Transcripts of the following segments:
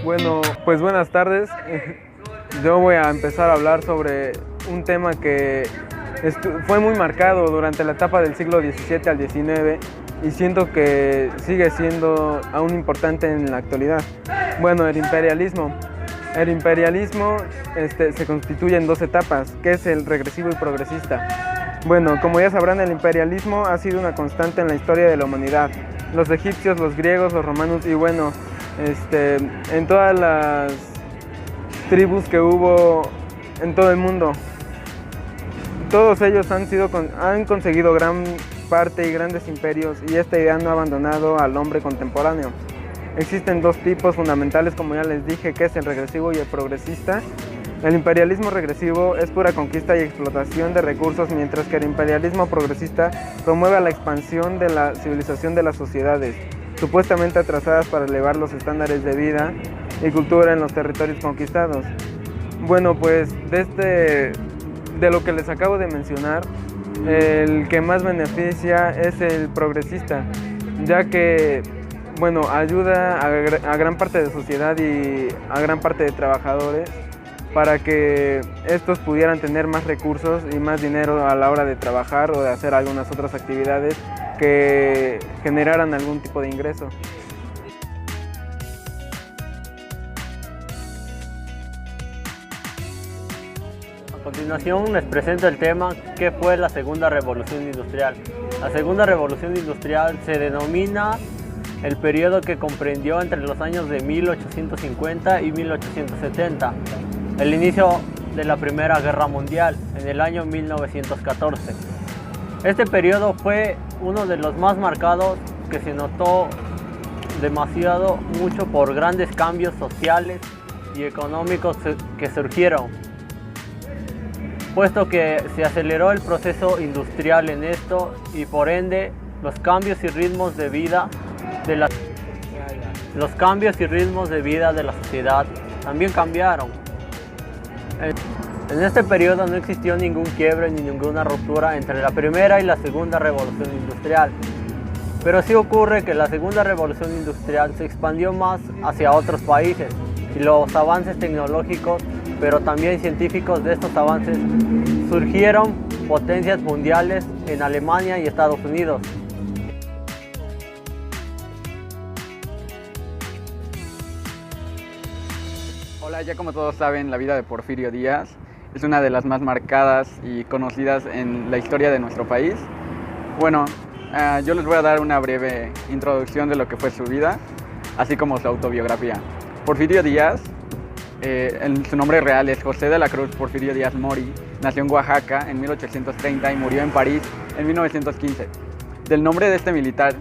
Bueno, pues buenas tardes. Yo voy a empezar a hablar sobre un tema que fue muy marcado durante la etapa del siglo XVII al XIX y siento que sigue siendo aún importante en la actualidad. Bueno, el imperialismo. El imperialismo se constituye en dos etapas, que es el regresivo y progresista. Bueno, como ya sabrán, el imperialismo ha sido una constante en la historia de la humanidad. Los egipcios, los griegos, los romanos y bueno, en todas las tribus que hubo en todo el mundo. Todos ellos han conseguido gran parte y grandes imperios y esta idea no ha abandonado al hombre contemporáneo. Existen dos tipos fundamentales, como ya les dije, que es el regresivo y el progresista. El imperialismo regresivo es pura conquista y explotación de recursos, mientras que el imperialismo progresista promueve la expansión de la civilización de las sociedades, supuestamente atrasadas para elevar los estándares de vida y cultura en los territorios conquistados. Bueno, pues de lo que les acabo de mencionar, el que más beneficia es el progresista, ya que bueno, ayuda a gran parte de la sociedad y a gran parte de trabajadores para que estos pudieran tener más recursos y más dinero a la hora de trabajar o de hacer algunas otras actividades que generaran algún tipo de ingreso. A continuación les presento el tema ¿qué fue la Segunda Revolución Industrial? La Segunda Revolución Industrial se denomina el periodo que comprendió entre los años de 1850 y 1870, el inicio de la Primera Guerra Mundial en el año 1914. Este periodo fue uno de los más marcados, que se notó mucho por grandes cambios sociales y económicos que surgieron, puesto que se aceleró el proceso industrial en esto y por ende los cambios y ritmos de vida de la sociedad también cambiaron. En este periodo no existió ningún quiebre ni ninguna ruptura entre la primera y la segunda revolución industrial, pero sí ocurre que la segunda revolución industrial se expandió más hacia otros países y los avances tecnológicos, pero también científicos de estos avances, surgieron potencias mundiales en Alemania y Estados Unidos. Hola, ya como todos saben, la vida de Porfirio Díaz es una de las más marcadas y conocidas en la historia de nuestro país. Bueno, yo les voy a dar una breve introducción de lo que fue su vida, así como su autobiografía. Porfirio Díaz, su nombre real es José de la Cruz Porfirio Díaz Mori, nació en Oaxaca en 1830 y murió en París en 1915. Del nombre de este militar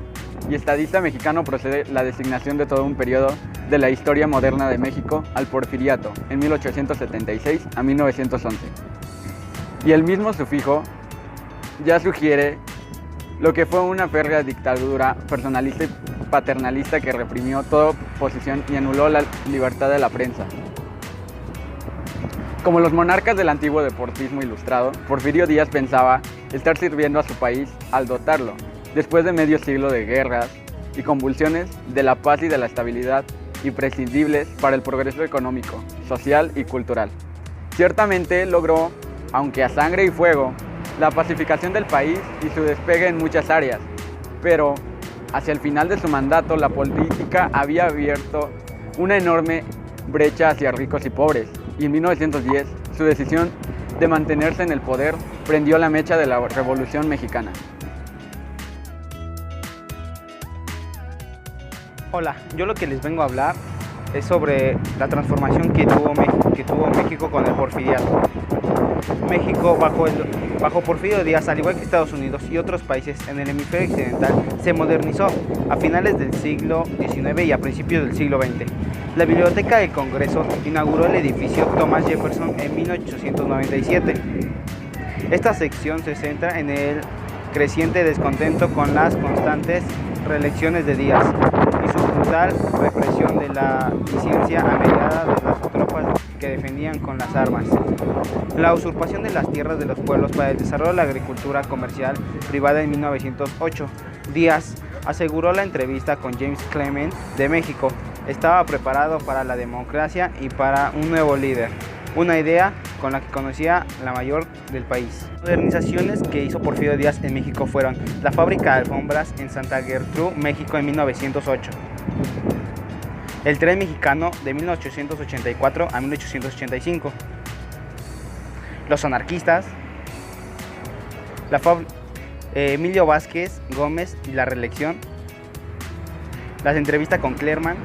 y estadista mexicano procede la designación de todo un periodo de la historia moderna de México al Porfiriato, en 1876 a 1911. Y el mismo sufijo ya sugiere lo que fue una férrea dictadura personalista y paternalista que reprimió toda oposición y anuló la libertad de la prensa. Como los monarcas del antiguo deportismo ilustrado, Porfirio Díaz pensaba estar sirviendo a su país al dotarlo, después de medio siglo de guerras y convulsiones, de la paz y de la estabilidad imprescindibles para el progreso económico, social y cultural. Ciertamente logró, aunque a sangre y fuego, la pacificación del país y su despegue en muchas áreas, pero hacia el final de su mandato la política había abierto una enorme brecha hacia ricos y pobres, y en 1910 su decisión de mantenerse en el poder prendió la mecha de la Revolución Mexicana. Hola, yo lo que les vengo a hablar es sobre la transformación que tuvo México con el Porfiriato. México, bajo Porfirio Díaz, al igual que Estados Unidos y otros países en el hemisferio occidental, se modernizó a finales del siglo XIX y a principios del siglo XX. La Biblioteca del Congreso inauguró el edificio Thomas Jefferson en 1897. Esta sección se centra en el creciente descontento con las constantes reelecciones de Díaz y su brutal represión de la disidencia aliada de las tropas que defendían con las armas. La usurpación de las tierras de los pueblos para el desarrollo de la agricultura comercial privada en 1908. Díaz aseguró la entrevista con James Clement de México Estaba preparado para la democracia y para un nuevo líder, una idea con la que conocía la mayor del país. Las modernizaciones que hizo Porfirio Díaz en México fueron la fábrica de alfombras en Santa Gertrudis, México en 1908, el tren mexicano de 1884 a 1885, los anarquistas, Emilio Vázquez Gómez y la reelección, las entrevistas con Clerman,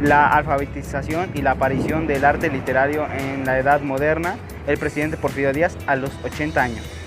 la alfabetización y la aparición del arte literario en la Edad Moderna, el presidente Porfirio Díaz a los 80 años.